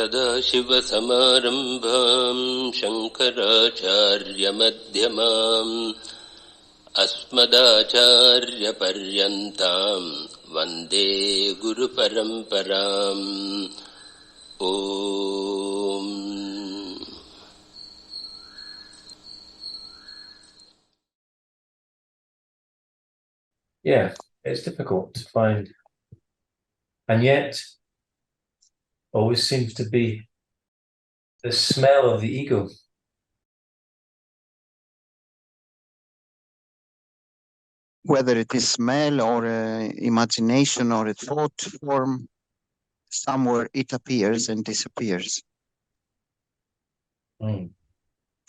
सदाशिवसमारम्भां शङ्कराचार्यमध्यमाम् अस्मदाचार्यपर्यन्तां वन्दे गुरुपरम्पराम्. Om. Yeah, it's difficult to find, and yet always seems to be the smell of the ego. Whether it is smell or imagination or a thought form, somewhere it appears and disappears.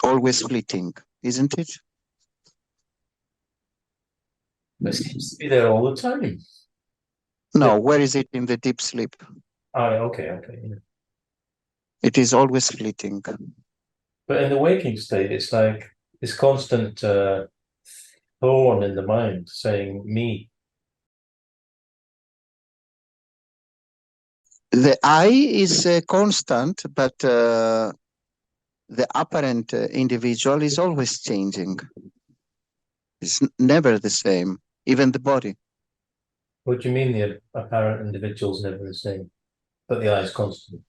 Always fleeting, isn't it? It seems to be there all the time. No, where is it in the deep sleep? Oh, okay. Yeah. It is always fleeting. But in the waking state, it's like this constant thorn in the mind saying, me. The I is constant, but the apparent individual is always changing. It's never the same, even the body. What do you mean the apparent individual is never the same, but the I is constant?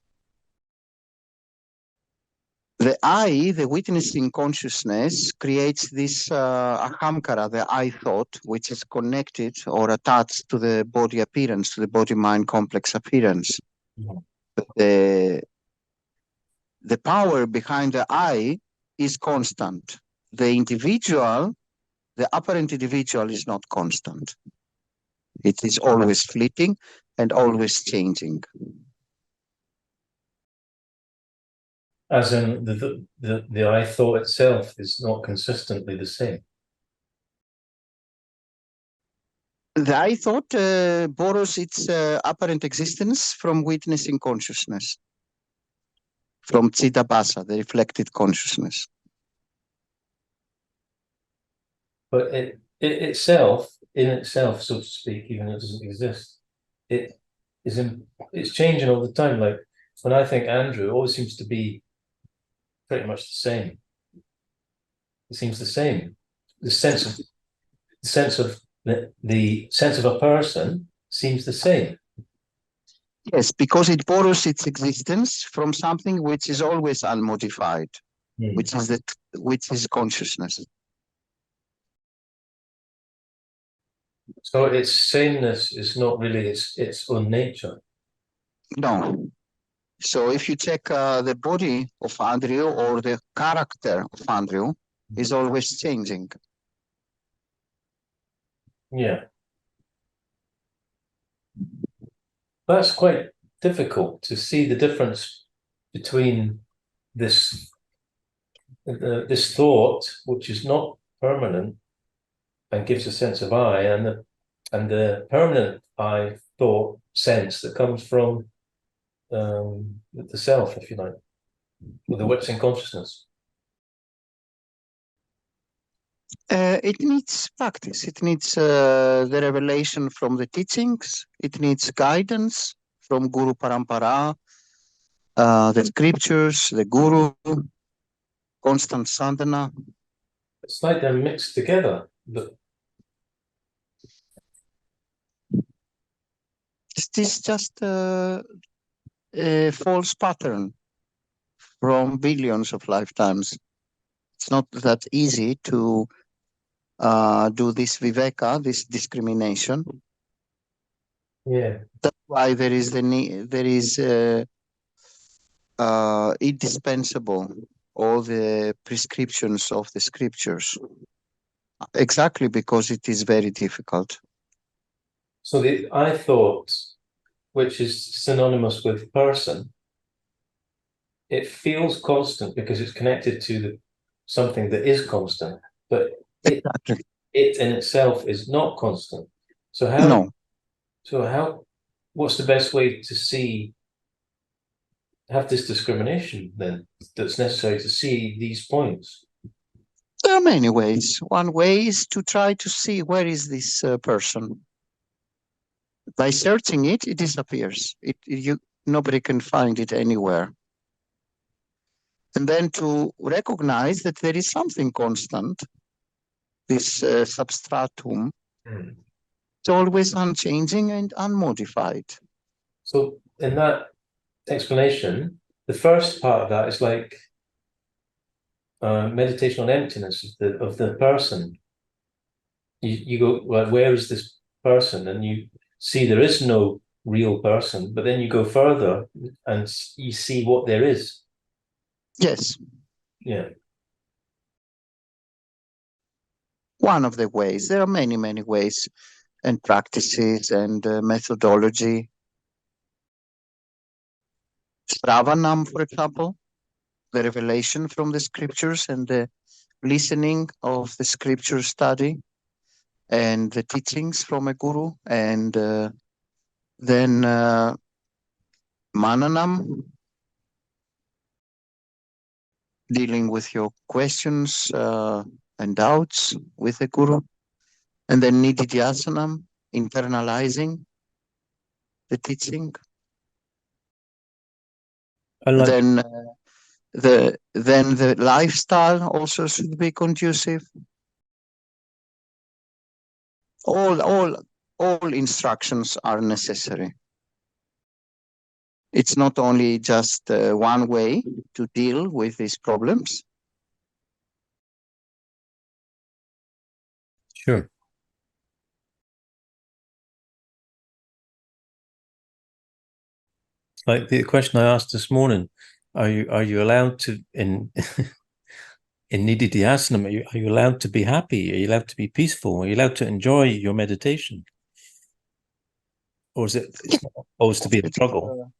The I, the witnessing consciousness, creates this ahamkara, the I thought, which is connected or attached to the body appearance, to the body-mind complex appearance. The power behind the I is constant. The individual, the apparent individual, is not constant. It is always fleeting and always changing. As in the I thought itself is not consistently the same. The I thought borrows its apparent existence from witnessing consciousness, from Chidabhasa, the reflected consciousness. But it itself, in itself, so to speak, even though it doesn't exist, it's changing all the time. Like when I think Andrew, it always seems to be pretty much the same. It seems the same. The sense of a person seems the same. Yes, because it borrows its existence from something which is always unmodified, which is consciousness. So its sameness is not really its own nature. No. So if you check the body of Andrew or the character of Andrew is always changing. Yeah. That's quite difficult to see the difference between this thought, which is not permanent and gives a sense of I, and the permanent I thought sense that comes from the self, if you like, with the witnessing consciousness. It needs practice. It needs the revelation from the teachings. It needs guidance from Guru Parampara, the scriptures, the Guru, constant sadhana. It's like they're mixed together. But it is just a false pattern from billions of lifetimes. It's not that easy to do this viveka, this discrimination. Yeah, that's why there is the need. There is indispensable all the prescriptions of the scriptures. Exactly because it is very difficult. So the I thought, which is synonymous with person, it feels constant because it's connected to something that is constant, but it in itself is not constant. So how? No. So how? What's the best way to have this discrimination then that's necessary to see these points? There are many ways. One way is to try to see where is this person. By searching it, it disappears. Nobody can find it anywhere. And then to recognize that there is something constant, this substratum, it's always unchanging and unmodified. So in that explanation, the first part of that is like meditation on emptiness of the person. You go, well, where is this person? And you see there is no real person, but then you go further and you see what there is. Yes. Yeah. One of the ways. There are many, many ways and practices and methodology. Shravanam, for example, the revelation from the scriptures and the listening of the scripture study and the teachings from a guru, and then mananam, dealing with your questions and doubts with the guru, and then nididhyasanam, internalizing the teaching. Like, then the lifestyle also should be conducive. All instructions are necessary. It's not only just one way to deal with these problems. sure. Like the question I asked this morning, are you allowed to in nididhyasana, are you allowed to be happy? Are you allowed to be peaceful? Are you allowed to enjoy your meditation? Or is it always to be a struggle?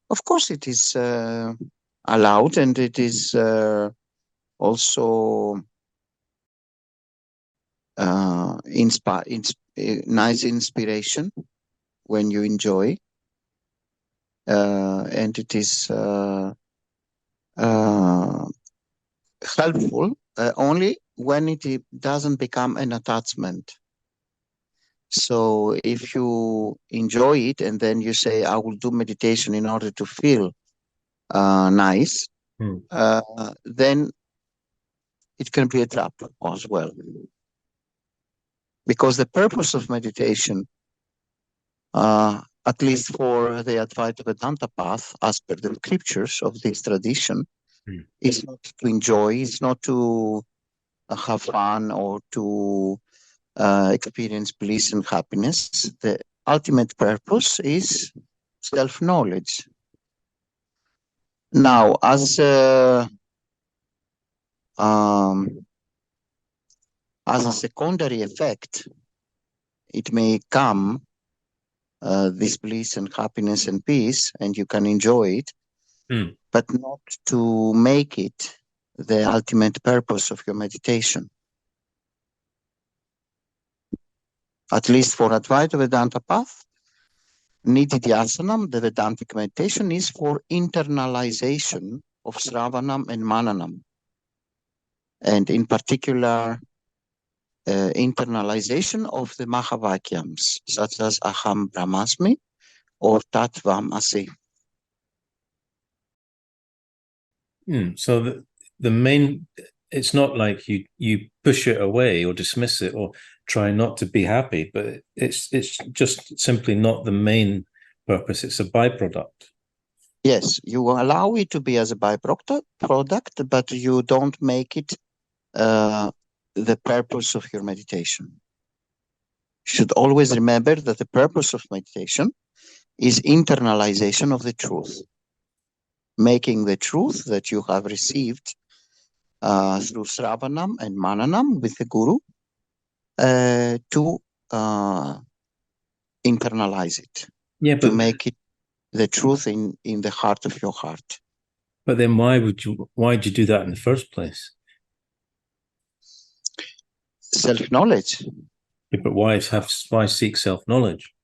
Of course it is allowed, and it is also nice inspiration when you enjoy, and it is helpful only when it doesn't become an attachment. So if you enjoy it and then you say, I will do meditation in order to feel nice, then it can be a trap as well. Because the purpose of meditation, at least for the Advaita Vedanta path, as per the scriptures of this tradition, is not to enjoy, it's not to have fun or to experience bliss and happiness. The ultimate purpose is self-knowledge. Now, as a secondary effect, it may come this bliss and happiness and peace, and you can enjoy it, but not to make it the ultimate purpose of your meditation. At least for Advaita Vedanta path, nididhyasanam, the Vedantic meditation, is for internalization of Sravanam and Mananam, and in particular, internalization of the Mahavakyams, such as Aham Brahmasmi or Tattvam Asi. So the main, it's not like you push it away or dismiss it or try not to be happy, but it's just simply not the main purpose. It's a byproduct. Yes, you allow it to be as a byproduct, but you don't make it the purpose of your meditation. You should always remember that the purpose of meditation is internalization of the truth, making the truth that you have received through Sravanam and Mananam with the Guru to internalize it, to make it the truth in the heart of your heart. But then why'd you do that in the first place? Self-knowledge. Yeah, but why seek self-knowledge?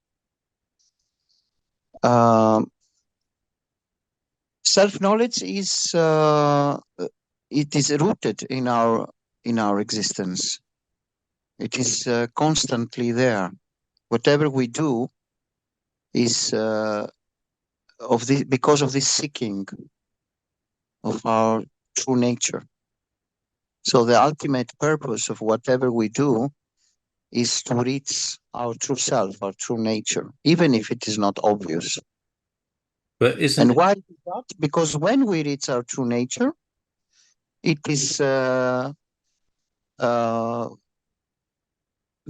Self-knowledge is it is rooted in our existence. It is constantly there. Whatever we do is because of this seeking of our true nature. So the ultimate purpose of whatever we do is to reach our true self, our true nature, even if it is not obvious. But isn't And it? why is that? Because when we reach our true nature, it is the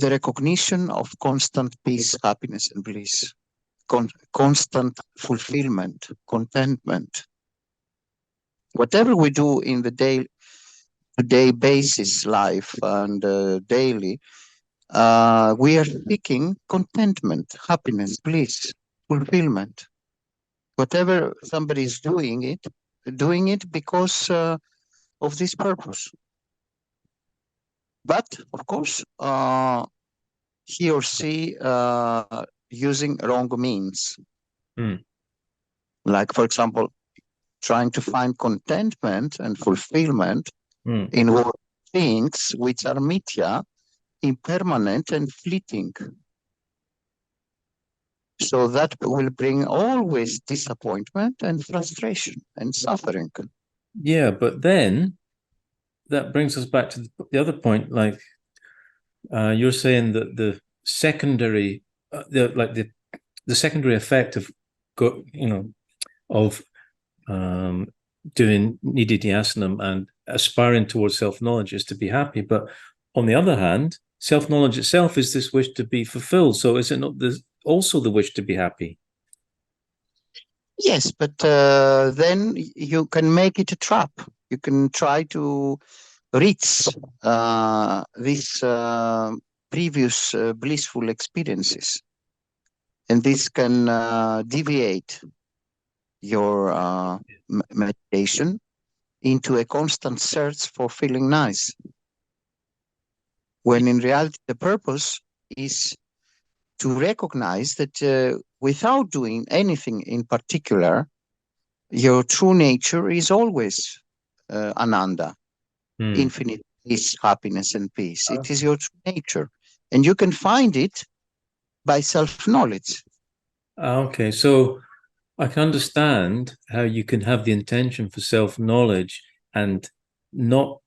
recognition of constant peace, happiness, and bliss, constant fulfillment, contentment. Whatever we do in the day-to-day basis life and daily, we are seeking contentment, happiness, bliss, fulfillment. Whatever somebody is doing it because of this purpose. But of course, he or she using wrong means. Mm. Like, for example, trying to find contentment and fulfillment Mm. in things which are mithya, impermanent and fleeting. So that will bring always disappointment and frustration and suffering. Yeah, but then that brings us back to the other point. Like you're saying that the secondary, the secondary effect of doing nididhyasanam and aspiring towards self-knowledge is to be happy. But on the other hand, self-knowledge itself is this wish to be fulfilled. So is it not also the wish to be happy? Yes, but then you can make it a trap. You can try to reach these previous blissful experiences. And this can deviate your meditation into a constant search for feeling nice. When in reality, the purpose is to recognize that without doing anything in particular, your true nature is always Ananda, infinite peace, happiness, and peace. It is your true nature. And you can find it by self-knowledge. Okay, so I can understand how you can have the intention for self-knowledge and not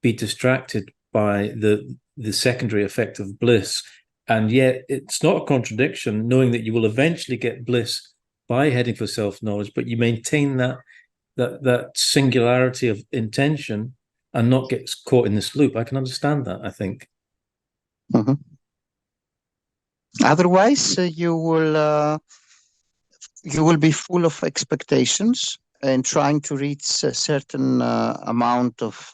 be distracted by the secondary effect of bliss. And yet it's not a contradiction knowing that you will eventually get bliss by heading for self-knowledge, but you maintain that singularity of intention and not get caught in this loop. I can understand that, I think. Mm-hmm. Otherwise, you will be full of expectations and trying to reach a certain amount of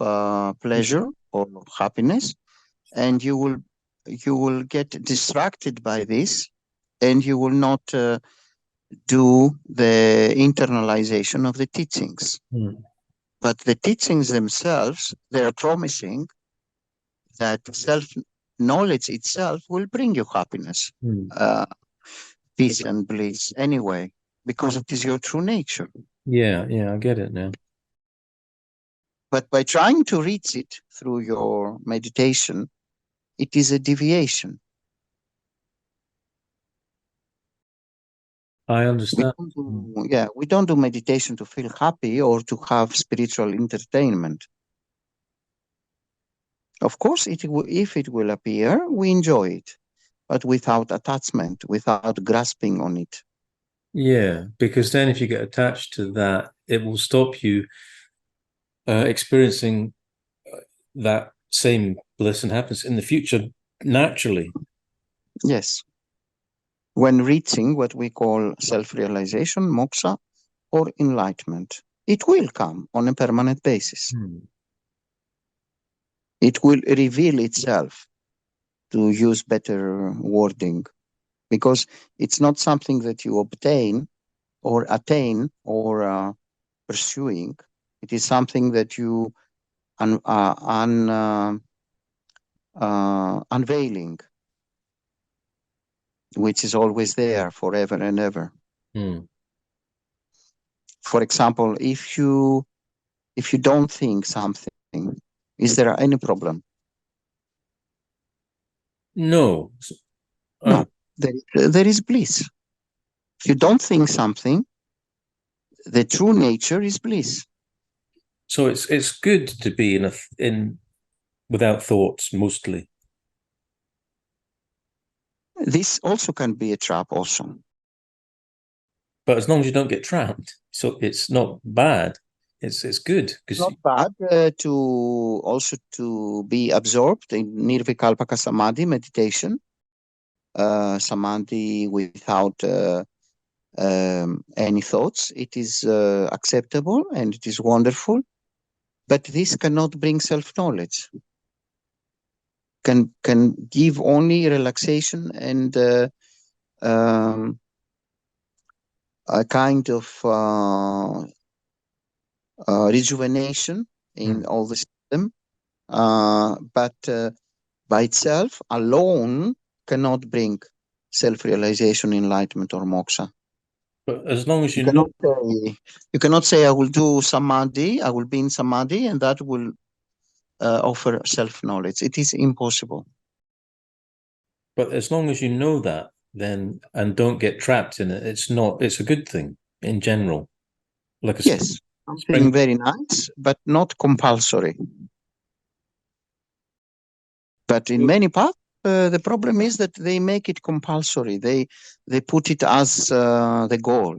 pleasure or happiness, and you will get distracted by this, and you will not do the internalization of the teachings. But the teachings themselves, they are promising that self-knowledge itself will bring you happiness, peace and bliss anyway, because it is your true nature. Yeah, I get it now. But by trying to reach it through your meditation, it is a deviation. I understand. We don't do meditation to feel happy or to have spiritual entertainment. Of course, if it will appear, we enjoy it, but without attachment, without grasping on it. Yeah, because then if you get attached to that, it will stop you experiencing that same bliss and happiness in the future naturally. Yes. When reaching what we call self-realization, moksha, or enlightenment, it will come on a permanent basis. It will reveal itself, to use better wording, because it's not something that you obtain or attain or pursuing. It is something that you unveiling, which is always there forever and ever. For example, if you don't think something, is there any problem? No. No, there is bliss. If you don't think something, the true nature is bliss. So it's good to be in without thoughts mostly. This also can be a trap also. But as long as you don't get trapped, so it's not bad. It's good It's not bad to be absorbed in nirvikalpaka samadhi meditation, samadhi without any thoughts. It is acceptable and it is wonderful, but this cannot bring self-knowledge. Can give only relaxation and a kind of rejuvenation in all the system, but by itself alone cannot bring self-realization, enlightenment, or moksha. But as long as you know, you cannot say, I will do samadhi, I will be in samadhi, and that will offer self-knowledge. It is impossible. But as long as you know that, then, and don't get trapped in it, it's a good thing in general. Like a yes, something very nice, but not compulsory. But in many paths, the problem is that they make it compulsory. They put it as the goal.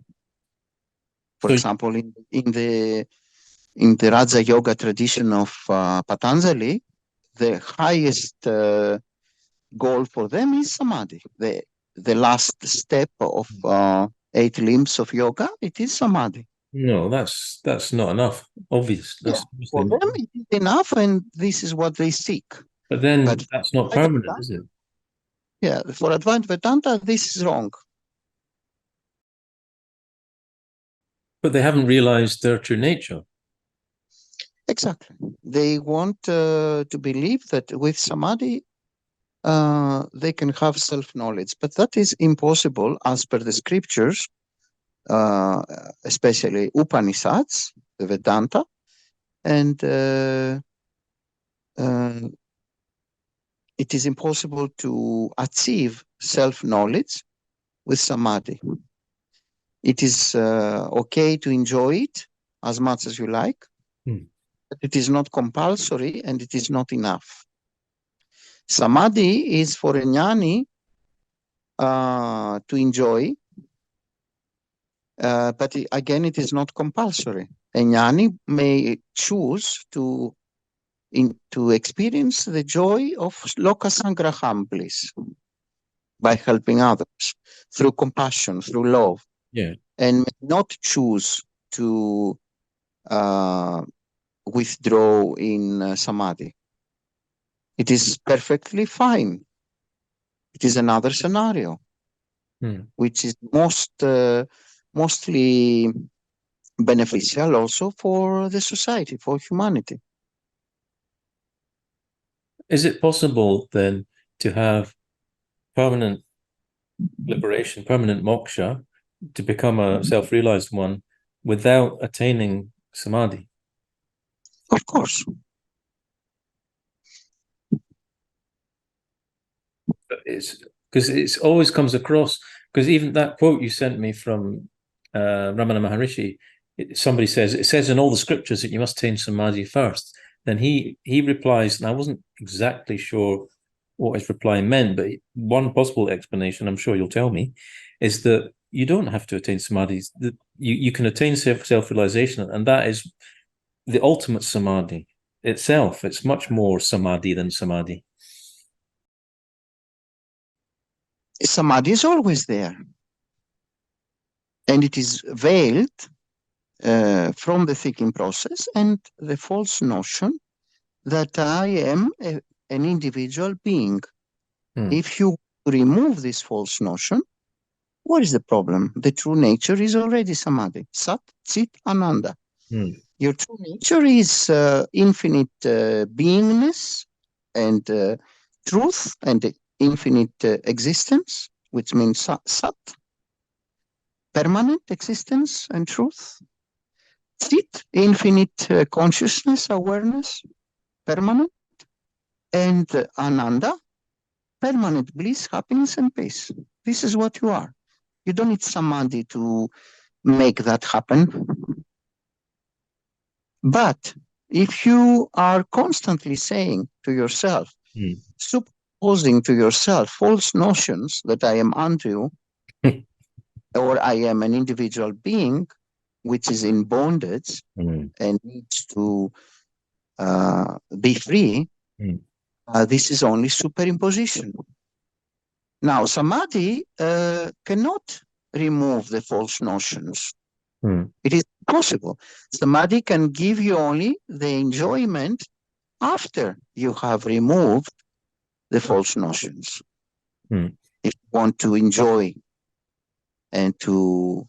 For example, in the Raja Yoga tradition of Patanjali, the highest goal for them is samadhi. The last step of 8 limbs of yoga, it is samadhi. No, that's not enough. Obvious. That's for them, it is enough, and this is what they seek. But then that's not permanent, is it? Yeah, for Advaita Vedanta, this is wrong. But they haven't realized their true nature. Exactly. They want to believe that with samadhi, they can have self-knowledge, but that is impossible as per the scriptures, especially Upanishads, the Vedanta, and it is impossible to achieve self-knowledge with samadhi. It is okay to enjoy it as much as you like, but it is not compulsory and it is not enough. Samadhi is for a jnani to enjoy, but again, it is not compulsory. A jnani may choose to experience the joy of loka sangraham bliss by helping others through compassion, through love, and may not choose to withdraw in samadhi. It is perfectly fine. It is another scenario, which is mostly beneficial also for the society, for humanity. Is it possible then to have permanent liberation, permanent moksha, to become a self-realized one without attaining samadhi? Of course. Because it always comes across, because even that quote you sent me from Ramana Maharishi, somebody says, it says in all the scriptures that you must attain samadhi first. Then he replies, and I wasn't exactly sure what his reply meant, but one possible explanation, I'm sure you'll tell me, is that you don't have to attain samadhi. You can attain self-realization, and that is the ultimate samadhi itself. It's much more samadhi than samadhi. Samadhi is always there, and it is veiled from the thinking process and the false notion that I am an individual being. If you remove this false notion, what is the problem? The true nature is already samadhi, Sat, Chit, Ananda. Your true nature is infinite beingness and truth and infinite existence, which means Sat, permanent existence and truth. Chit, infinite consciousness, awareness, permanent. And Ananda, permanent bliss, happiness, and peace. This is what you are. You don't need samadhi to make that happen. But if you are constantly saying to yourself, supposing to yourself false notions that I am unto or I am an individual being which is in bondage and needs to be free, this is only superimposition. Now, Samadhi cannot remove the false notions. It is possible. Samadhi can give you only the enjoyment after you have removed the false notions. If you want to enjoy and to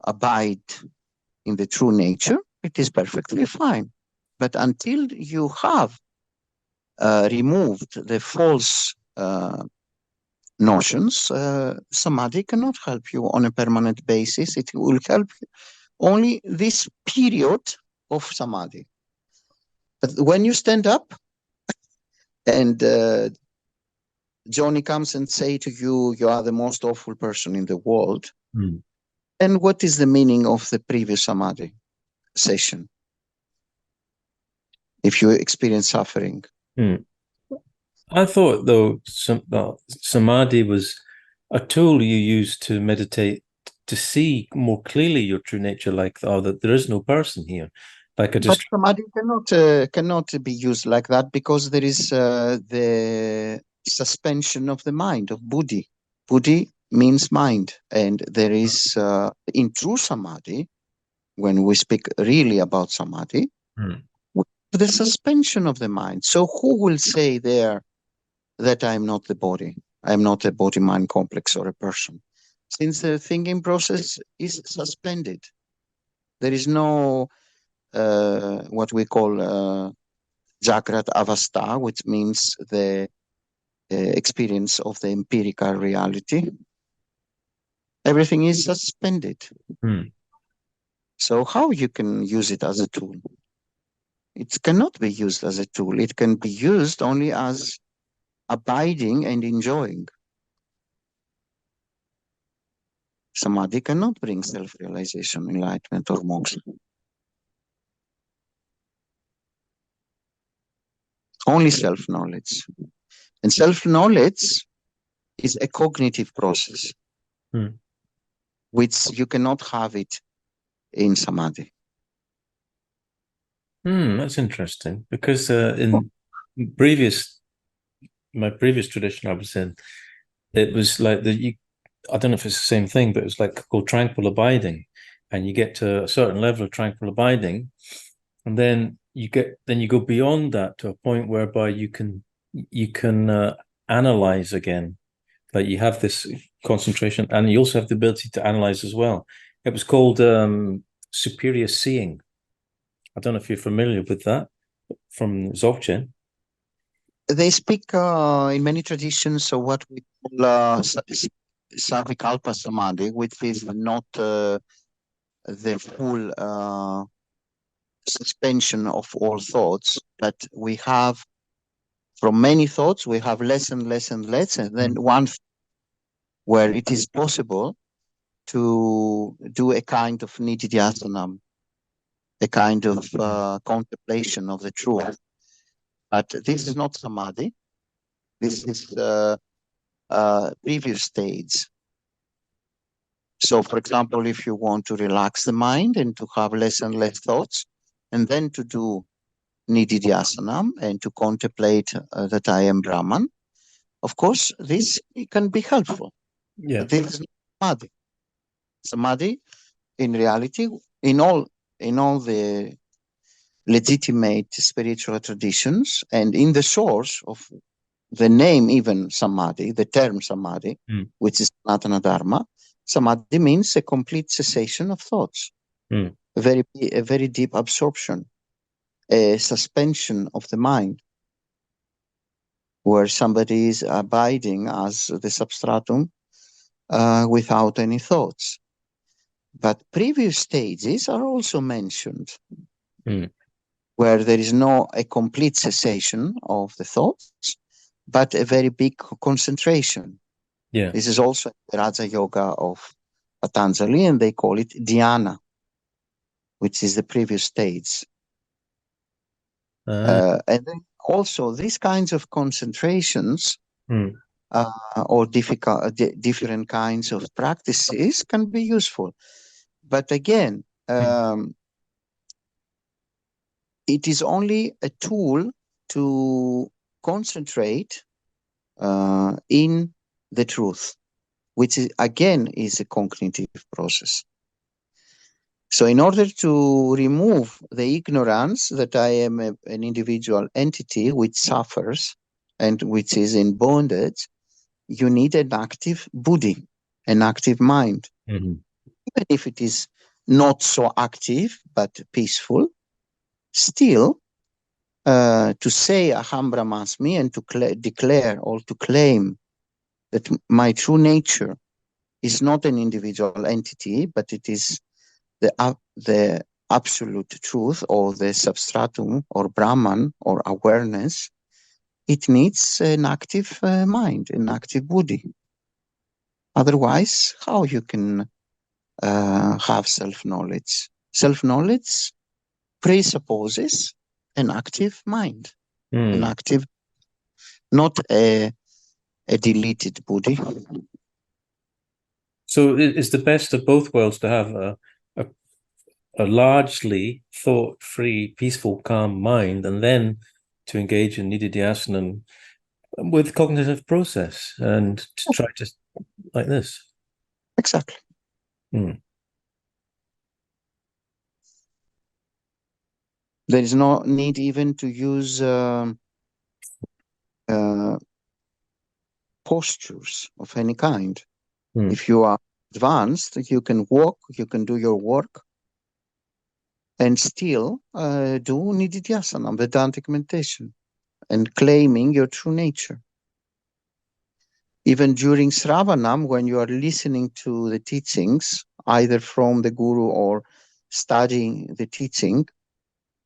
abide in the true nature, it is perfectly fine. But until you have removed the false notions, Samadhi cannot help you on a permanent basis. It will help you only this period of Samadhi. But when you stand up and Johnny comes and say to you, you are the most awful person in the world, and what is the meaning of the previous Samadhi session? If you experience suffering. I thought, though, Samadhi was a tool you use to meditate, to see more clearly your true nature, like, that there is no person here. Like But Samadhi cannot be used like that, because there is the suspension of the mind, of buddhi. Buddhi means mind, and there is in true Samadhi, when we speak really about Samadhi, the suspension of the mind. So who will say there that I'm not the body? I'm not a body-mind complex or a person. Since the thinking process is suspended, there is no what we call Jagrat Avastha, which means the experience of the empirical reality. Everything is suspended. So how you can use it as a tool? It cannot be used as a tool. It can be used only as abiding and enjoying. Samadhi cannot bring self-realization, enlightenment, or moksha. Only self-knowledge. And self-knowledge is a cognitive process, which you cannot have it in Samadhi. That's interesting, because in my previous tradition I was in, it was like I don't know if it's the same thing, but it was like called tranquil abiding, and you get to a certain level of tranquil abiding, and then you go beyond that to a point whereby you can analyze again. Like, you have this concentration, and you also have the ability to analyze as well. It was called superior seeing. I don't know if you're familiar with that from Dzogchen. They speak in many traditions of what we call Savikalpa Samadhi, which is not the full suspension of all thoughts, but we have, from many thoughts, we have less and less and less, and then one where it is possible to do a kind of nididhyasana, a kind of contemplation of the truth. But this is not Samadhi. This is previous stage. So, for example, if you want to relax the mind and to have less and less thoughts, and then to do nididhyasana and to contemplate that I am Brahman, of course, this can be helpful. Yeah. This is not Samadhi. Samadhi, in reality, in all the legitimate spiritual traditions and in the source of the name, even Samadhi, the term Samadhi, which is Sanatana Dharma, Samadhi means a complete cessation of thoughts, a very deep absorption, a suspension of the mind, where somebody is abiding as the substratum without any thoughts. But previous stages are also mentioned, where there is a complete cessation of the thoughts, but a very big concentration. Yeah. This is also the Raja Yoga of Patanjali, and they call it dhyana, which is the previous stage. And then also these kinds of concentrations Mm. or different kinds of practices can be useful. But again, it is only a tool to concentrate in the truth, which is, again, is a cognitive process. So in order to remove the ignorance that I am an individual entity which suffers and which is in bondage, you need an active buddhi, an active mind. Mm-hmm. Even if it is not so active but peaceful, still to say Aham Brahmasmi and to declare or to claim that my true nature is not an individual entity, but it is the absolute truth or the substratum or Brahman or awareness, it needs an active mind, an active buddhi. Otherwise, how you can have self-knowledge? Self-knowledge presupposes an active mind, an active, not a deleted buddhi. So it's the best of both worlds to have a largely thought-free, peaceful, calm mind, and then to engage in nididhyasana with cognitive process and to try to like this. Exactly. Mm. There is no need even to use postures of any kind. If you are advanced, you can walk, you can do your work, and still do nididhyasana, Vedantic meditation, and claiming your true nature. Even during Sravanam, when you are listening to the teachings, either from the Guru or studying the teaching,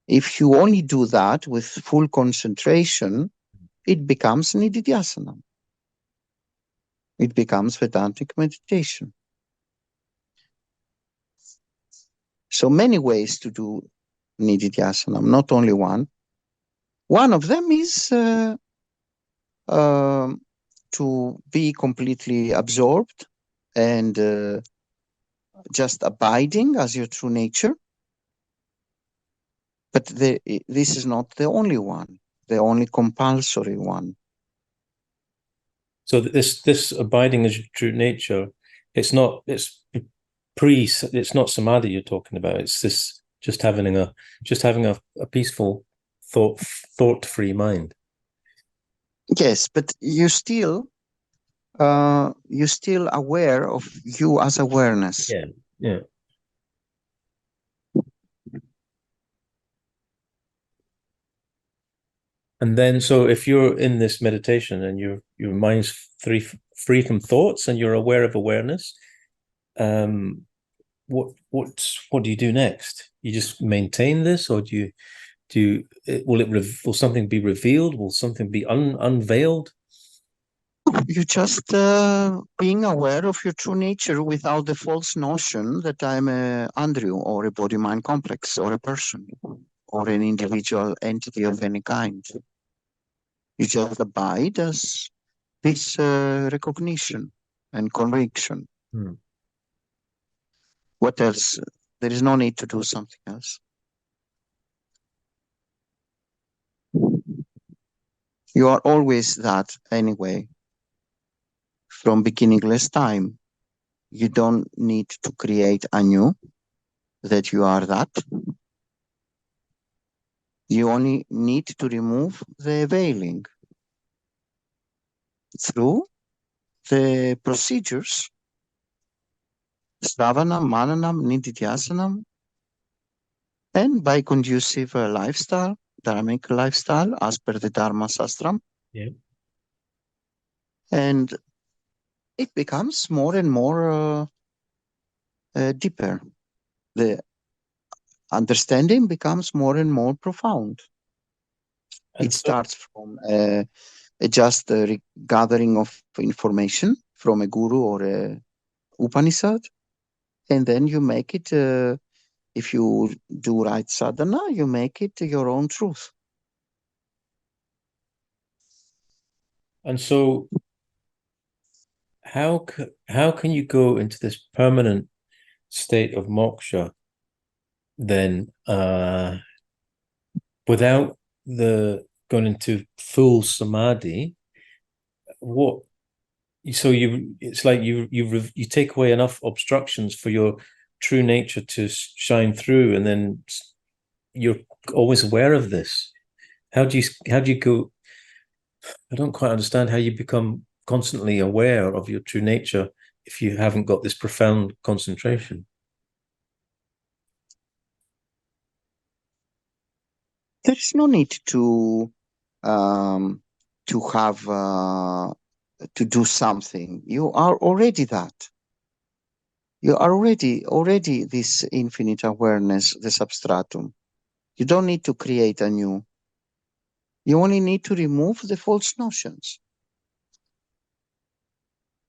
if you only do that with full concentration, it becomes nididhyasana. It becomes Vedantic meditation. So many ways to do nididhyasana, not only one. One of them is to be completely absorbed and just abiding as your true nature. But this is not the only one, the only compulsory one. So this abiding as your true nature, it's not samadhi you're talking about. It's this just having a peaceful thought-free mind. Yes, but you're still aware of you as awareness. Yeah. And then, so if you're in this meditation and your mind's free from thoughts and you're aware of awareness, what do you do next? You just maintain this, or will something be revealed? Will something be unveiled? You just being aware of your true nature without the false notion that I'm a Andrew or a body-mind complex or a person or an individual entity of any kind. You just abide as this recognition and conviction. What else? There is no need to do something else. You are always that anyway. From beginningless time, you don't need to create anew that you are that. You only need to remove the veiling through the procedures, Sravanam, Mananam, Nididhyasanam, and by conducive lifestyle, dharmic lifestyle, as per the Dharma Sastram. Yeah. And it becomes more and more deeper. The understanding becomes more and more profound. It starts from just a gathering of information from a guru or a Upanishad, and then you make it, if you do right sadhana, you make it your own truth. And so how can you go into this permanent state of moksha then without going into full samadhi? It's like you take away enough obstructions for your true nature to shine through, and then you're always aware of this. How do you go? I don't quite understand how you become constantly aware of your true nature if you haven't got this profound concentration. There is no need to have to do something. You are already that. You are already this infinite awareness, the substratum. You don't need to create a new. You only need to remove the false notions.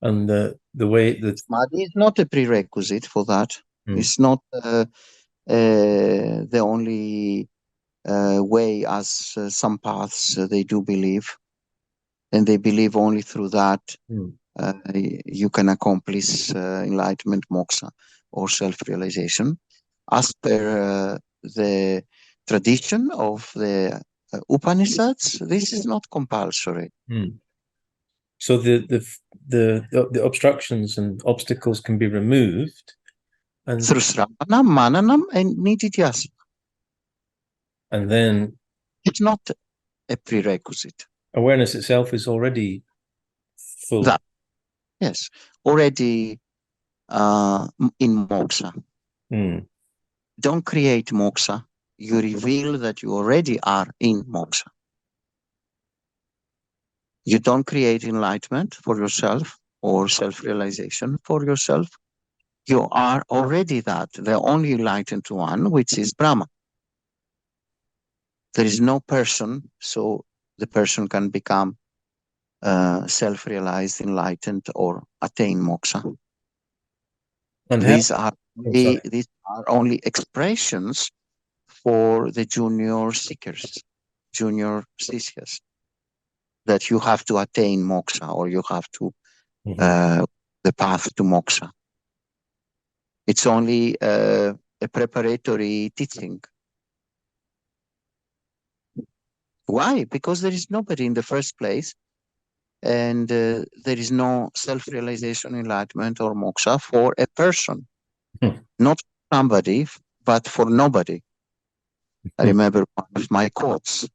And the way that Samadhi is not a prerequisite for that. It's not the only way, as some paths they do believe, and they believe only through that you can accomplish enlightenment, moksha, or self-realization. As per the tradition of the Upanishads, this is not compulsory. So the obstructions and obstacles can be removed through sravanam, mananam, and nididhyasana. And then it's not a prerequisite. Awareness itself is already full. That, yes, already in moksha. Don't create moksha. You reveal that you already are in moksha. You don't create enlightenment for yourself or self-realization for yourself. You are already that, the only enlightened one, which is Brahman. There is no person, so the person can become self-realized, enlightened, or attain moksha. And these are only expressions for the junior seekers, junior sishyas, that you have to attain moksha, or you have to the path to moksha. It's only a preparatory teaching. Why? Because there is nobody in the first place, and there is no self-realization, enlightenment, or moksha for a person. Not for somebody, but for nobody. I remember one of my quotes.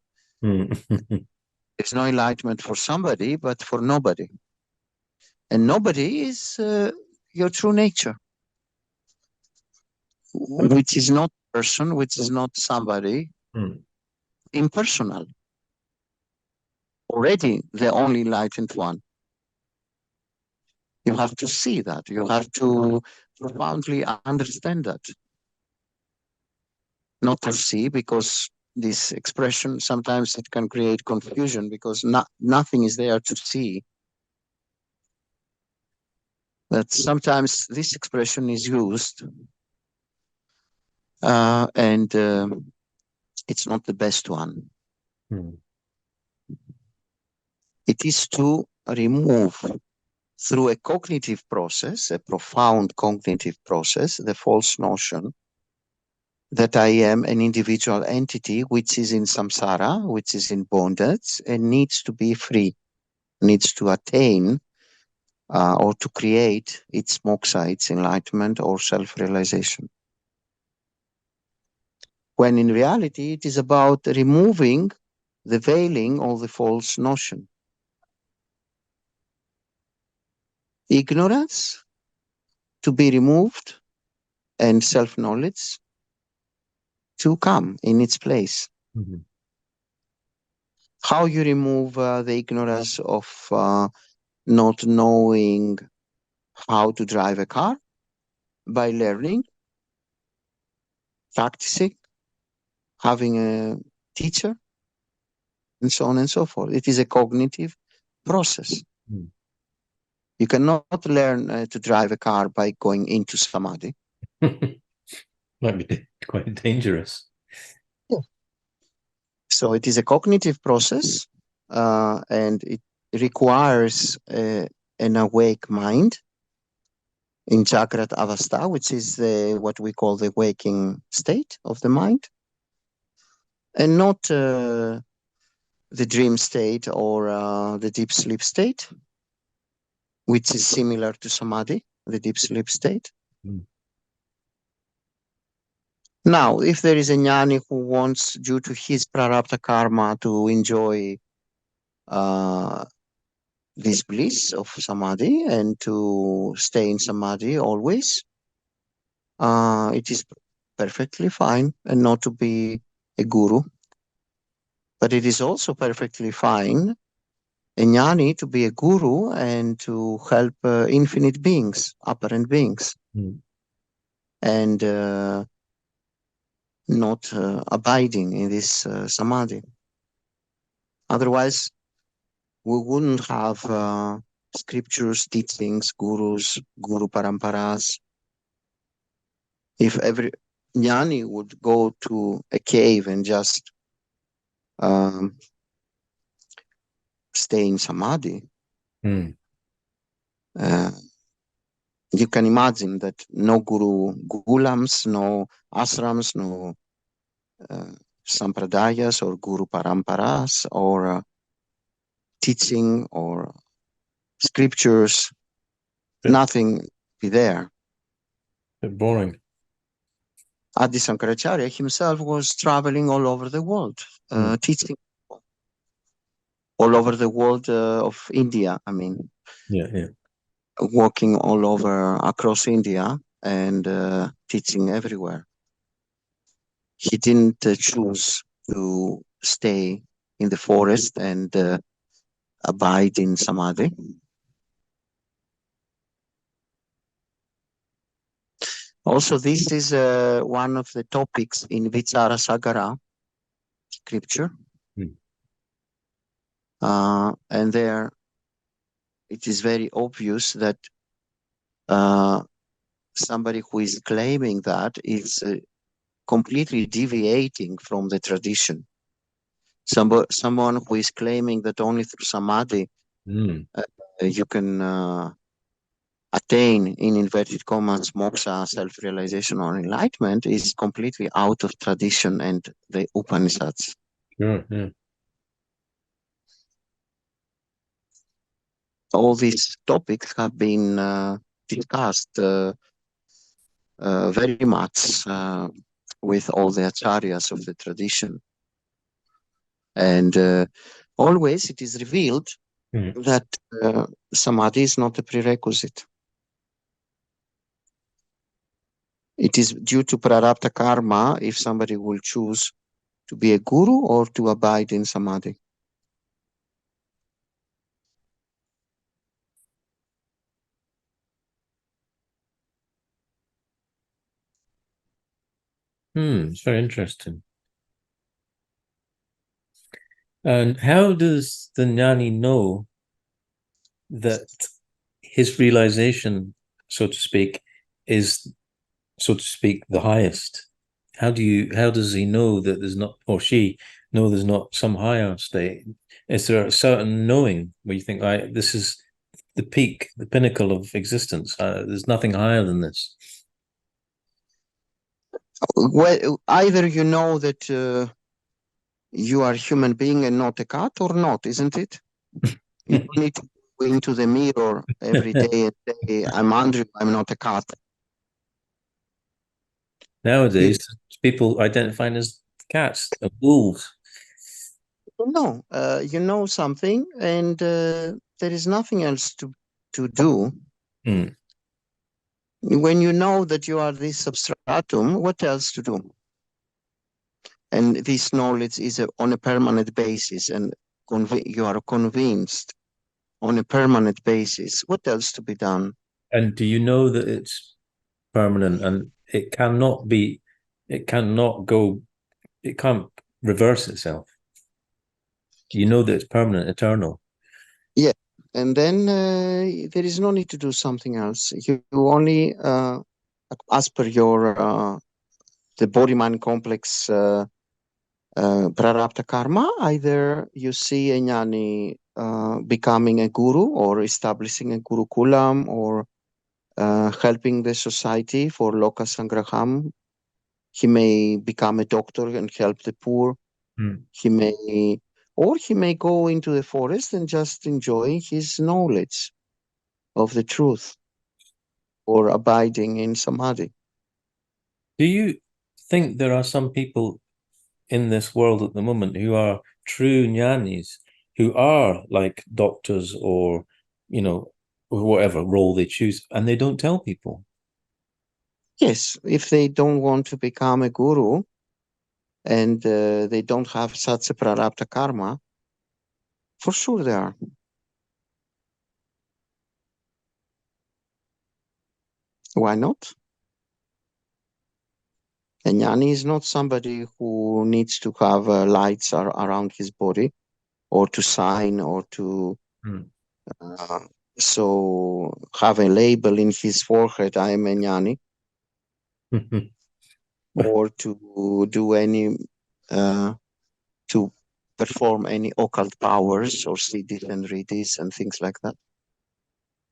There's no enlightenment for somebody, but for nobody. And nobody is your true nature, which is not person, which is not somebody, impersonal. Already the only enlightened one. You have to see that. You have to profoundly understand that. Not to see, because this expression, sometimes it can create confusion, because nothing is there to see. But sometimes this expression is used, and it's not the best one. It is to remove, through a cognitive process, a profound cognitive process, the false notion that I am an individual entity which is in samsara, which is in bondage, and needs to be free, needs to attain or to create its moksha, its enlightenment or self-realization. When in reality, it is about removing the veiling of the false notion. Ignorance to be removed, and self-knowledge to come in its place. How you remove the ignorance of not knowing how to drive a car? By learning, practicing, having a teacher, and so on and so forth. It is a cognitive process. You cannot learn to drive a car by going into samadhi. Might be quite dangerous. Yeah. So it is a cognitive process, and requires an awake mind in Jagrat Avastha, which is what we call the waking state of the mind, and not the dream state or the deep sleep state, which is similar to Samadhi, the deep sleep state. Mm. Now, if there is a jnani who wants, due to his prarabdha karma, to enjoy this bliss of Samadhi and to stay in Samadhi always, it is perfectly fine, and not to be a guru. But it is also perfectly fine, a jnani, to be a guru and to help infinite beings, apparent beings, and not abiding in this Samadhi. Otherwise, we wouldn't have scriptures, teachings, gurus, guru paramparas. If every jnani would go to a cave and just stay in Samadhi, you can imagine that no guru gulams, no ashrams, no sampradayas or guru paramparas or teaching or scriptures, nothing be there. Bit boring. Adi Shankaracharya himself was traveling all over the world, teaching all over the world of India, I mean. Yeah. Walking all over across India and teaching everywhere. He didn't choose to stay in the forest and abide in Samadhi. Also, this is one of the topics in Vichara Sagara scripture. And there it is very obvious that somebody who is claiming that is completely deviating from the tradition. Someone who is claiming that only through Samadhi you can attain, in inverted commas, moksha, self-realization or enlightenment is completely out of tradition and the Upanishads. Sure, yeah. All these topics have been discussed very much with all the acharyas of the tradition. And always it is revealed that Samadhi is not a prerequisite. It is due to prarabdha karma if somebody will choose to be a guru or to abide in Samadhi. It's very interesting. And how does the jnani know that his realization, so to speak, is, so to speak, the highest? How does he know that there's not, or she know there's not some higher state? Is there a certain knowing where you think, this is the peak, the pinnacle of existence? There's nothing higher than this. Well, either you know that you are a human being and not a cat, or not, isn't it? You don't need to go into the mirror every day and say, I'm Andrew, I'm not a cat. Nowadays, people identifying as cats, wolves. No, you know something, and there is nothing else to do. When you know that you are this substratum, what else to do? And this knowledge is on a permanent basis, and you are convinced on a permanent basis. What else to be done? And do you know that it's permanent and it can't reverse itself? You know that it's permanent, eternal. Yeah, and then there is no need to do something else. You only, as per your the body-mind complex prarabdha karma, either you see a jnani becoming a guru or establishing a gurukulam or helping the society for loka sangraham. He may become a doctor and help the poor. He may go into the forest and just enjoy his knowledge of the truth or abiding in samadhi. Do you think there are some people in this world at the moment who are true jnanis, who are like doctors or, whatever role they choose, and they don't tell people? Yes, if they don't want to become a guru and they don't have such a prarabdha karma, for sure they are. Why not? A jnani is not somebody who needs to have lights around his body or to sign or to uh, so have a label in his forehead, I am a jnani, or to do any, to perform any occult powers or siddhis and riddhis and things like that.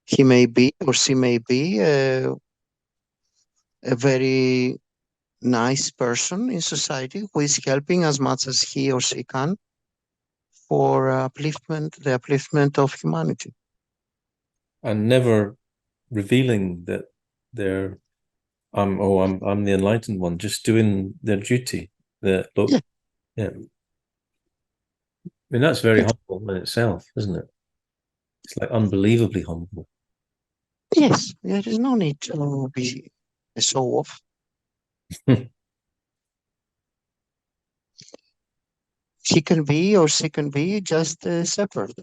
He may be or she may be a very nice person in society who is helping as much as he or she can for the upliftment of humanity. And never revealing that they're I'm the enlightened one, just doing their duty. Yeah. I mean, that's very humble in itself, isn't it? It's like unbelievably humble. Yes, there is no need to be a show off. He can be or she can be just separate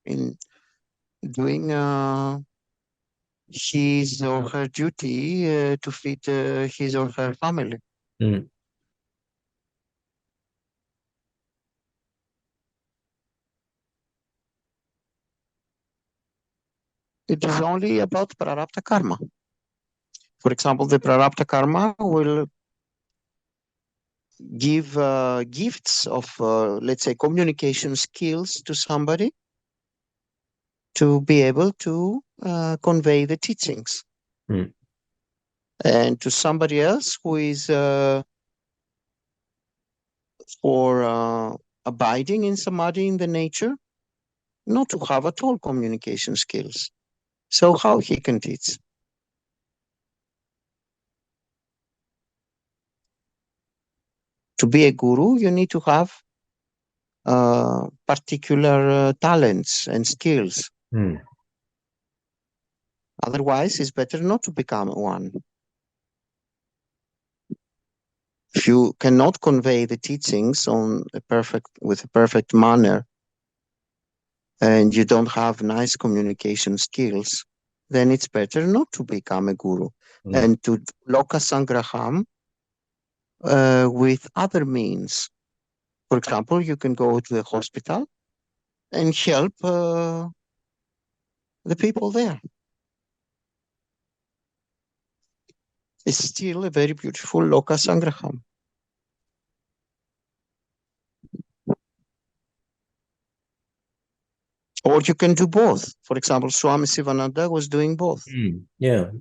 in doing his or her duty to feed his or her family. It is only about prarabdha karma. For example, the prarabdha karma will give gifts of, let's say, communication skills to somebody to be able to convey the teachings. And to somebody else who is for abiding in samadhi in the nature, not to have at all communication skills. So how he can teach? To be a guru, you need to have particular talents and skills. Otherwise, it's better not to become one. If you cannot convey the teachings with a perfect manner, and you don't have nice communication skills, then it's better not to become a guru and to loka sangraham with other means. For example, you can go to the hospital and help the people there. It's still a very beautiful loka sangraham. Or you can do both. For example, Swami Sivananda was doing both. Yeah.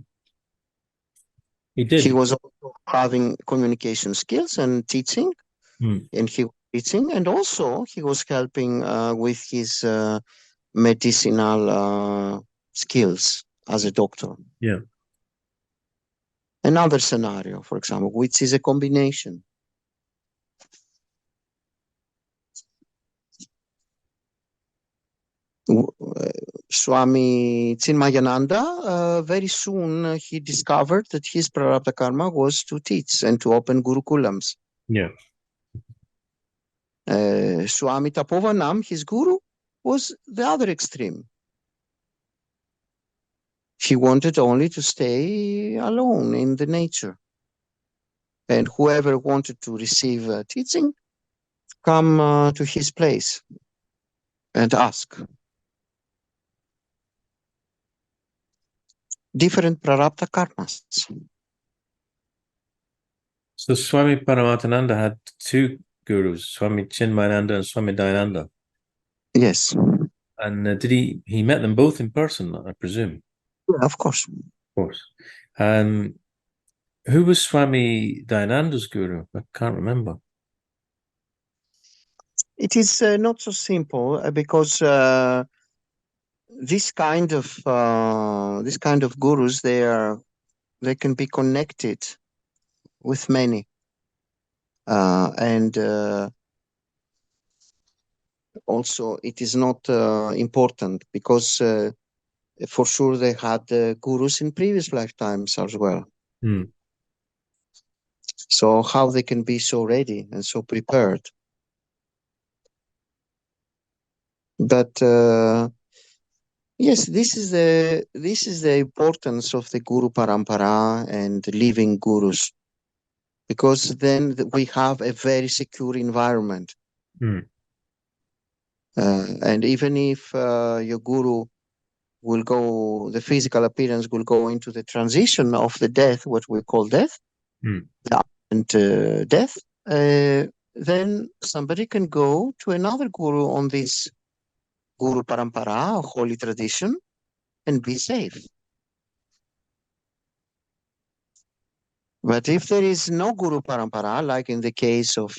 He did. He was also having communication skills and teaching, and he was teaching, and also he was helping with his medicinal skills as a doctor. Yeah. Another scenario, for example, which is a combination. Swami Chinmayananda, very soon he discovered that his prarabdha karma was to teach and to open gurukulams. Yeah. Swami Tapovanam, his guru, was the other extreme. He wanted only to stay alone in the nature. And whoever wanted to receive teaching, come to his place and ask. Different prarabdha karmas. So Swami Paramarthananda had two gurus, Swami Chinmayananda and Swami Dayananda. Yes. And did he met them both in person, I presume? Yeah, of course. Of course. Who was Swami Dayananda's guru? I can't remember. It is not so simple because this kind of gurus, they can be connected with many, and also it is not important because for sure they had gurus in previous lifetimes as well. So how they can be so ready and so prepared? But yes, this is the importance of the Guru Parampara and living gurus, because then we have a very secure environment. And even if your guru will go, the physical appearance will go into the transition of the death, what we call death, and death, then somebody can go to another guru on this Guru Parampara, holy tradition, and be safe. But if there is no Guru Parampara, like in the case of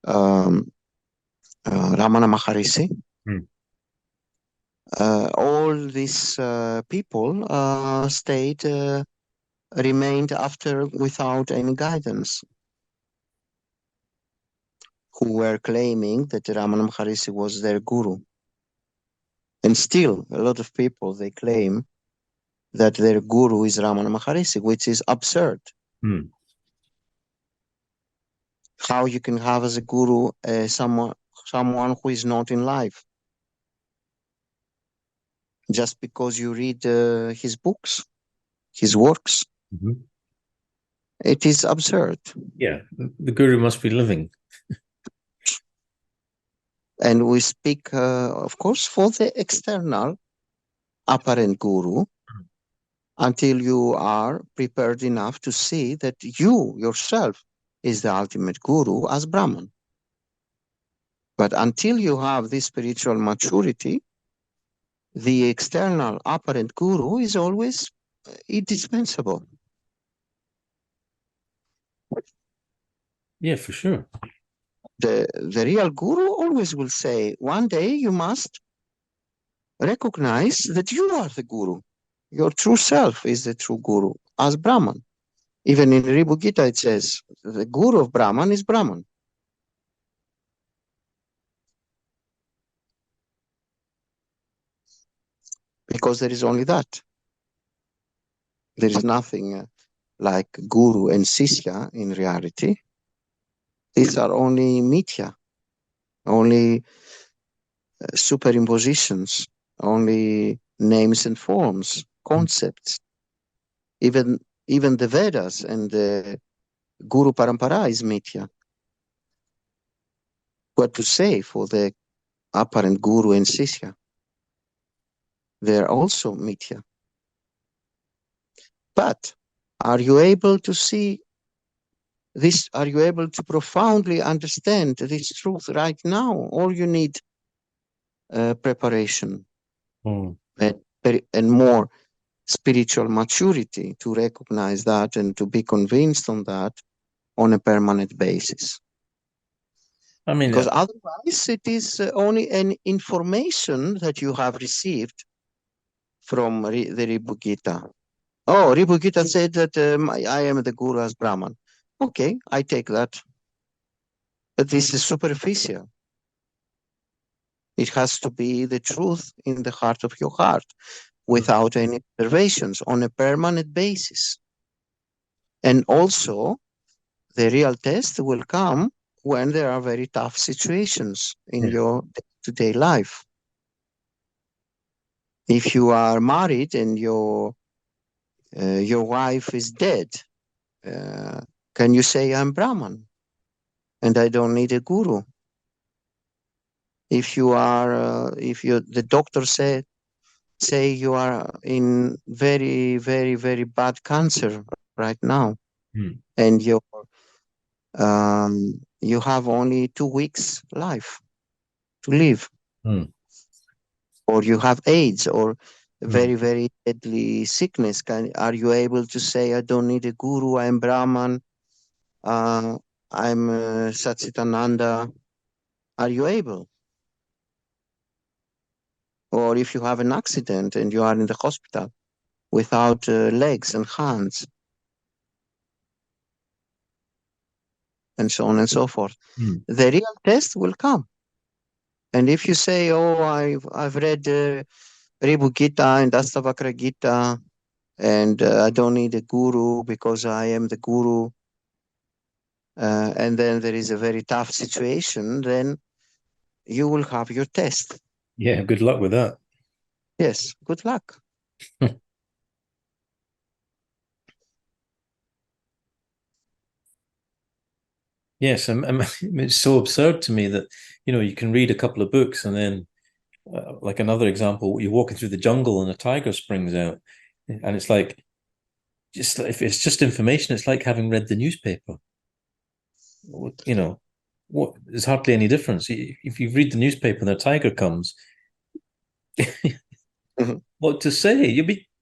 Ramana Maharishi, all these people remained after without any guidance, who were claiming that Ramana Maharishi was their guru. And still, a lot of people, they claim that their guru is Ramana Maharishi, which is absurd. How you can have as a guru someone who is not in life, just because you read his books, his works. It is absurd. Yeah, the guru must be living. And we speak, of course, for the external apparent guru, until you are prepared enough to see that you yourself is the ultimate guru as Brahman. But until you have this spiritual maturity, the external apparent guru is always indispensable. Yeah, for sure. The real guru always will say, one day you must recognize that you are the guru. Your true self is the true guru as Brahman. Even in Ribu Gita it says, the guru of Brahman is Brahman. Because there is only that. There is nothing like guru and sisya in reality. These are only mithya, only superimpositions, only names and forms, concepts. Even the Vedas and the Guru Parampara is mithya. What to say for the apparent guru and sisya? They're also mithya. But are you able to see this? Are you able to profoundly understand this truth right now? Or you need preparation and more spiritual maturity to recognize that and to be convinced on that on a permanent basis? I mean, because otherwise it is only an information that you have received from the Ribu Gita. Oh, Ribu Gita said that I am the guru as Brahman. Okay, I take that. But this is superficial. It has to be the truth in the heart of your heart, without any observations, on a permanent basis. And also, the real test will come when there are very tough situations in your day-to-day life. If you are married and your wife is dead, can you say I'm Brahman and I don't need a guru? If you are, the doctor say you are in very, very, very bad cancer right now, and you have only 2 weeks life to live. or you have AIDS, or very, very deadly sickness. Are you able to say, I don't need a guru, I am Brahman, I'm Satchitananda? Are you able? Or if you have an accident and you are in the hospital without legs and hands, and so on and so forth, the real test will come. And if you say, oh, I've read Gita and Ashtavakra Gita, and I don't need a guru because I am the guru, and then there is a very tough situation, then you will have your test. Yeah, good luck with that. Yes, good luck. Yes, it's so absurd to me that, you can read a couple of books and then, like another example, you're walking through the jungle and a tiger springs out, and it's like, if it's just information, it's like having read the newspaper. There's hardly any difference. If you read the newspaper and a tiger comes, what to say?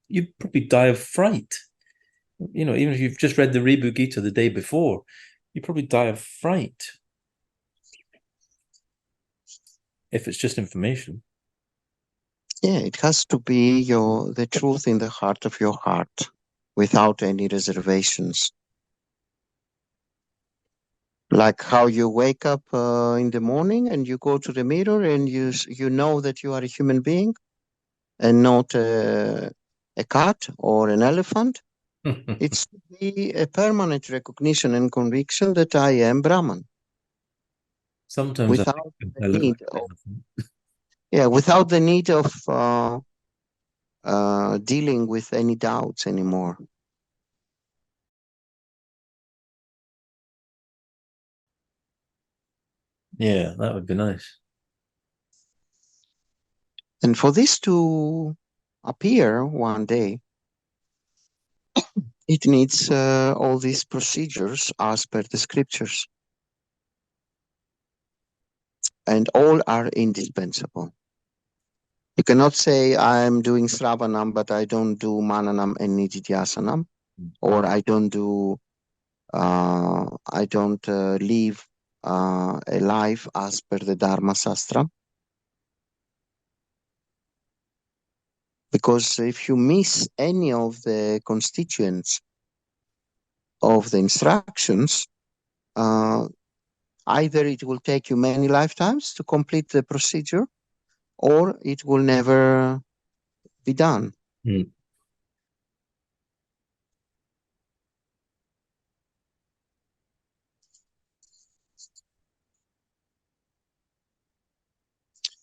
You'd probably die of fright. Even if you've just read the Reboot Gita the day before, you probably die of fright if it's just information. Yeah, it has to be the truth in the heart of your heart, without any reservations. Like how you wake up in the morning and you go to the mirror and you know that you are a human being and not a cat or an elephant. It's to be a permanent recognition and conviction that I am Brahman. Sometimes without the need of, without the need of dealing with any doubts anymore. Yeah, that would be nice. And for this to appear one day, it needs all these procedures as per the scriptures. And all are indispensable. You cannot say, I'm doing Sravanam, but I don't do Mananam and Nididhyasanam, or I don't live a life as per the Dharma Sastra. Because if you miss any of the constituents of the instructions, either it will take you many lifetimes to complete the procedure, or it will never be done.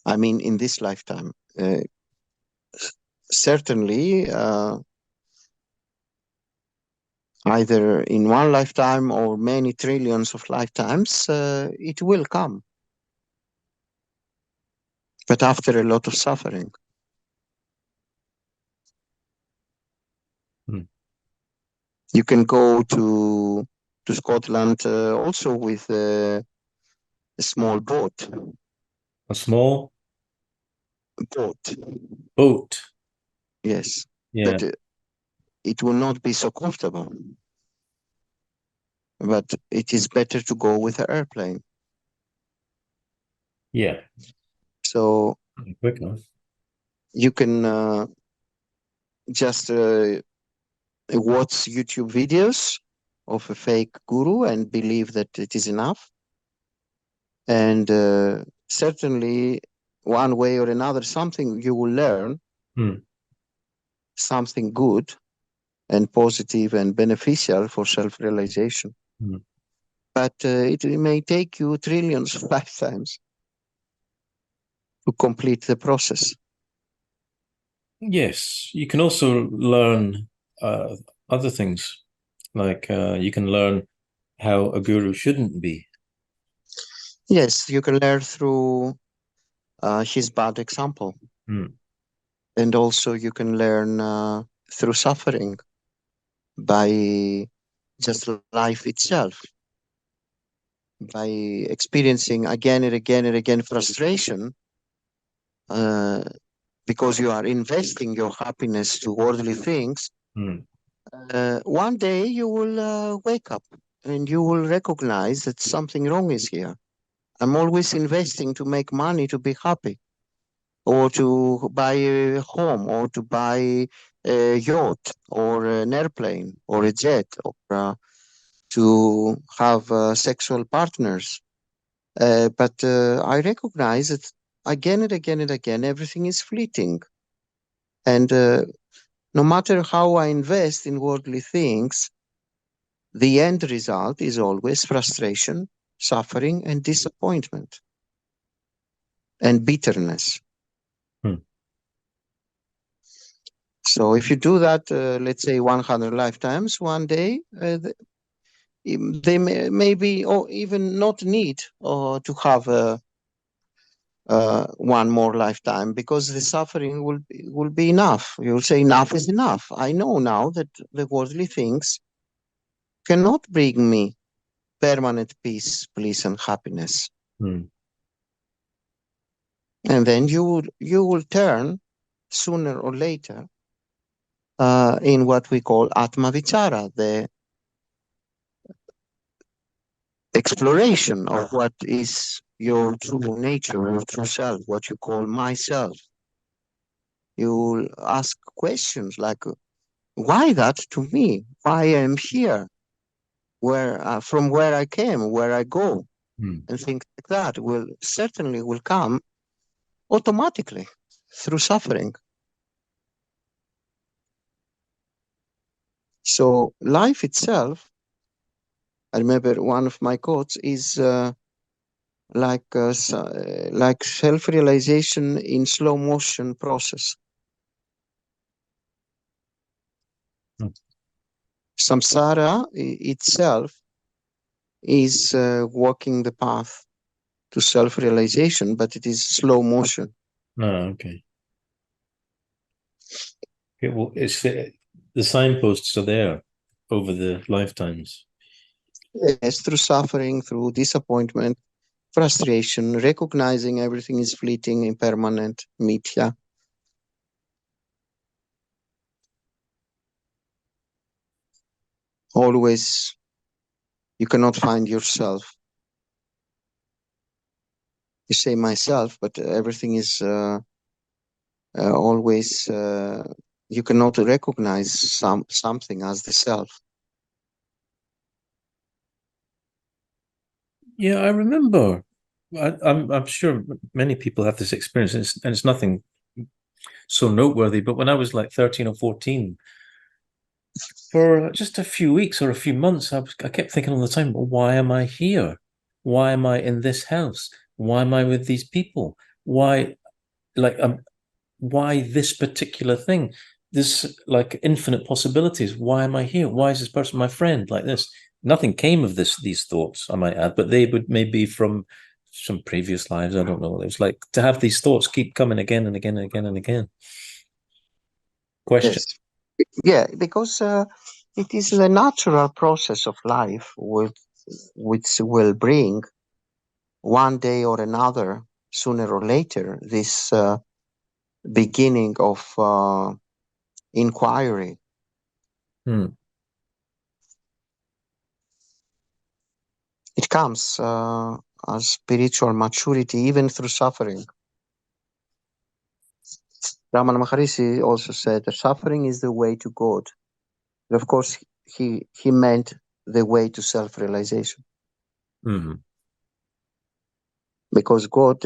I mean, in this lifetime, certainly, either in one lifetime or many trillions of lifetimes, it will come. But after a lot of suffering. You can go to Scotland also with a small boat. A small boat. Yes. Yeah. But it will not be so comfortable. But it is better to go with an airplane. Yeah. So quick enough. You can just watch YouTube videos of a fake guru and believe that it is enough. And certainly, one way or another, something you will learn, something good and positive and beneficial for self-realization. But it may take you trillions of lifetimes to complete the process. Yes, you can also learn other things, like you can learn how a guru shouldn't be. Yes, you can learn through his bad example. And also you can learn through suffering, by just life itself, by experiencing again and again and again frustration, because you are investing your happiness to worldly things, one day you will wake up and you will recognize that something wrong is here. I'm always investing to make money to be happy, or to buy a home, or to buy a yacht, or an airplane, or a jet, or to have sexual partners. But I recognize that again and again and again, everything is fleeting. And no matter how I invest in worldly things, the end result is always frustration, suffering, and disappointment, and bitterness. So if you do that, let's say 100 lifetimes, one day, they may be, or even not need to have one more lifetime, because the suffering will be enough. You'll say enough is enough. I know now that the worldly things cannot bring me permanent peace, bliss, and happiness. And then you will turn sooner or later in what we call Atma Vichara, the exploration of what is your true nature, your true self, what you call myself. You will ask questions like, why that to me? Why I am here? Where from where I came, where I go, and things like that will certainly come automatically through suffering. So life itself, I remember one of my quotes is like self-realization in slow motion process. Samsara itself is walking the path to self-realization, but it is slow motion. Okay. Okay, well, it's the signposts are there over the lifetimes. Yes, through suffering, through disappointment, frustration, recognizing everything is fleeting, impermanent, mithya. Always, you cannot find yourself. You say myself, but everything is always, you cannot recognize something as the self. Yeah, I remember. I'm sure many people have this experience, and it's nothing so noteworthy. But when I was like 13 or 14, for just a few weeks or a few months, I kept thinking all the time, well, why am I here? Why am I in this house? Why am I with these people? Why, like, why this particular thing? This, like, infinite possibilities. Why am I here? Why is this person my friend? Like this. Nothing came of these thoughts, I might add, but they would maybe from some previous lives. I don't know. It was like to have these thoughts keep coming again and again and again and again. Question. Yes. Yeah, because it is the natural process of life which will bring one day or another, sooner or later, this beginning of inquiry. It comes as spiritual maturity, even through suffering. Ramana Maharishi also said that suffering is the way to God. But of course, he meant the way to self-realization. Because God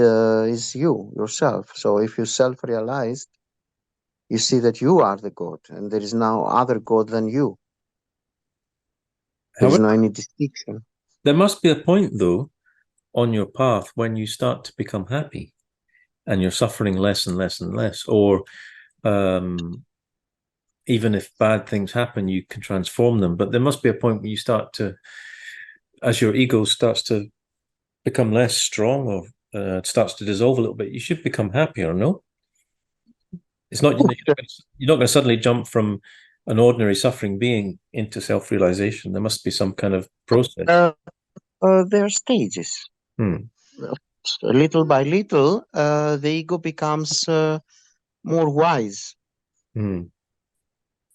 is you, yourself. So if you self-realized, you see that you are the God, and there is no other God than you. There is no any distinction. There must be a point, though, on your path when you start to become happy and you're suffering less and less and less, or even if bad things happen, you can transform them. But there must be a point where you start to, as your ego starts to become less strong, or it starts to dissolve a little bit, you should become happier, no? It's not, you're not going to suddenly jump from an ordinary suffering being into self-realization. There must be some kind of process. There are stages. Little by little, the ego becomes more wise, Mm.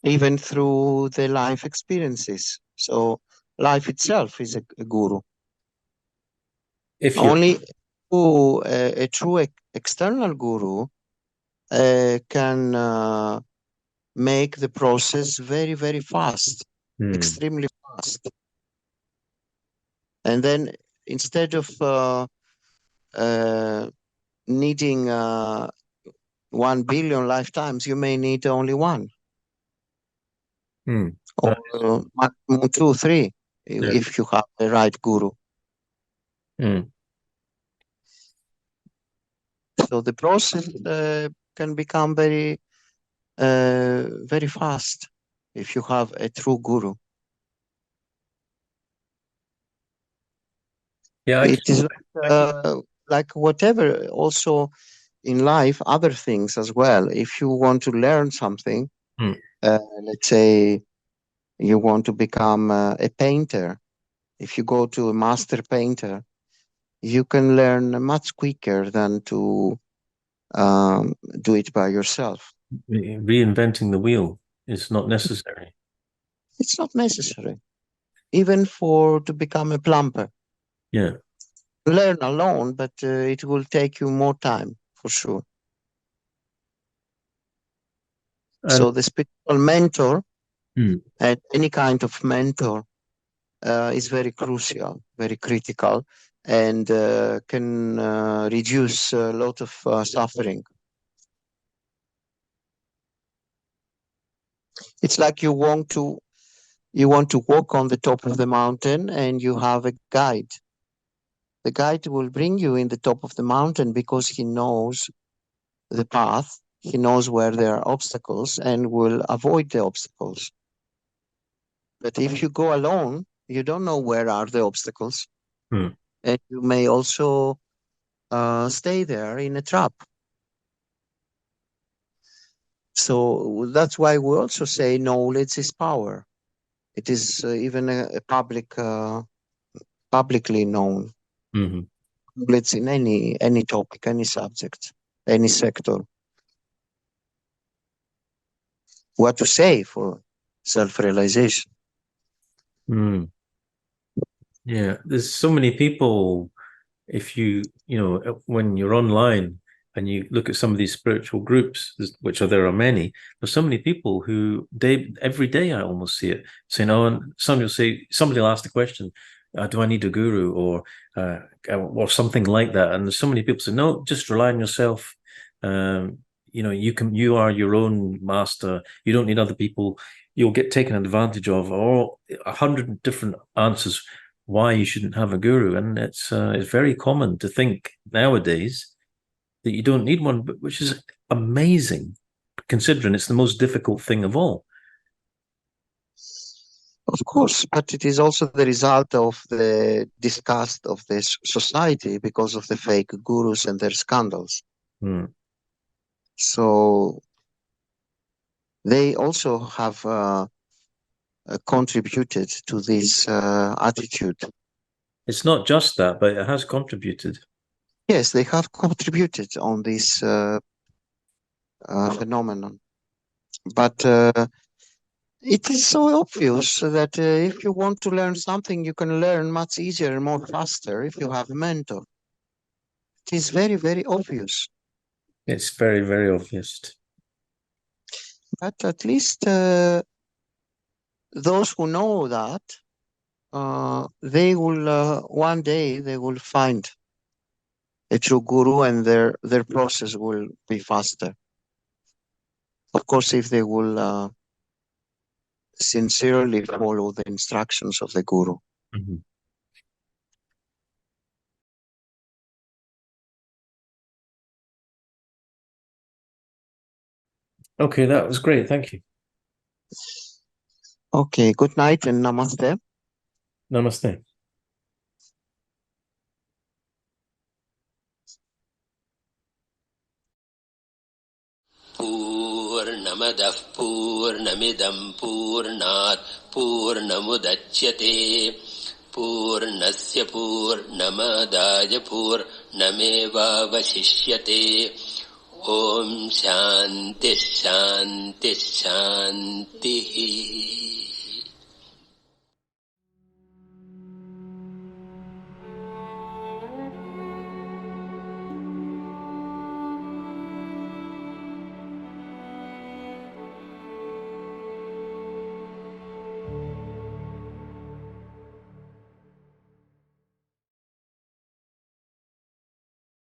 even through the life experiences. So life itself is a guru. If you Only who a true external guru can make the process very, very fast, extremely fast. And then instead of needing 1 billion lifetimes, you may need only one, or maximum 2, 3, if you have the right guru. So the process can become very, very fast if you have a true guru. Yeah, It is like whatever, also in life, other things as well. If you want to learn something, let's say you want to become a painter, if you go to a master painter, you can learn much quicker than to do it by yourself. Reinventing the wheel is not necessary. It's not necessary, even to become a plumber. Yeah. Learn alone, but it will take you more time for sure. So the spiritual mentor and any kind of mentor is very crucial, very critical, and can reduce a lot of suffering. It's like you want to walk on the top of the mountain and you have a guide. The guide will bring you in the top of the mountain because he knows the path, he knows where there are obstacles and will avoid the obstacles. But if you go alone, you don't know where are the obstacles. And you may also stay there in a trap. So that's why we also say knowledge is power. It is even a publicly known. Knowledge in any topic, any subject, any sector. What to say for self-realization? Yeah, there's so many people. If you know, when you're online and you look at some of these spiritual groups, which there are many, there's so many people who every day I almost see it saying, "Oh," and somebody will ask the question, "Do I need a guru?" or something like that. And there's so many people say, "No, just rely on yourself. You are your own master. You don't need other people. You'll get taken advantage of." Or 100 different answers why you shouldn't have a guru. And it's very common to think nowadays that you don't need one, which is amazing, considering it's the most difficult thing of all. Of course, but it is also the result of the disgust of this society because of the fake gurus and their scandals. So they also have contributed to this attitude. It's not just that, but it has contributed. Yes, they have contributed on this phenomenon. But it is so obvious that if you want to learn something, you can learn much easier and more faster if you have a mentor. It is very, very obvious. It's very, very obvious. But at least those who know that, they will one day they will find a true guru, and their process will be faster. Of course, if they will sincerely follow the instructions of the guru. Okay, that was great. Thank you. Okay, good night and namaste. Namaste. पूर्णमदः पूर्णमिदं पूर्णात् पूर्णमुदच्यते पूर्णस्य पूर्णमादाय पूर्णमेवावशिष्यते Om Shanti Shanti Shanti.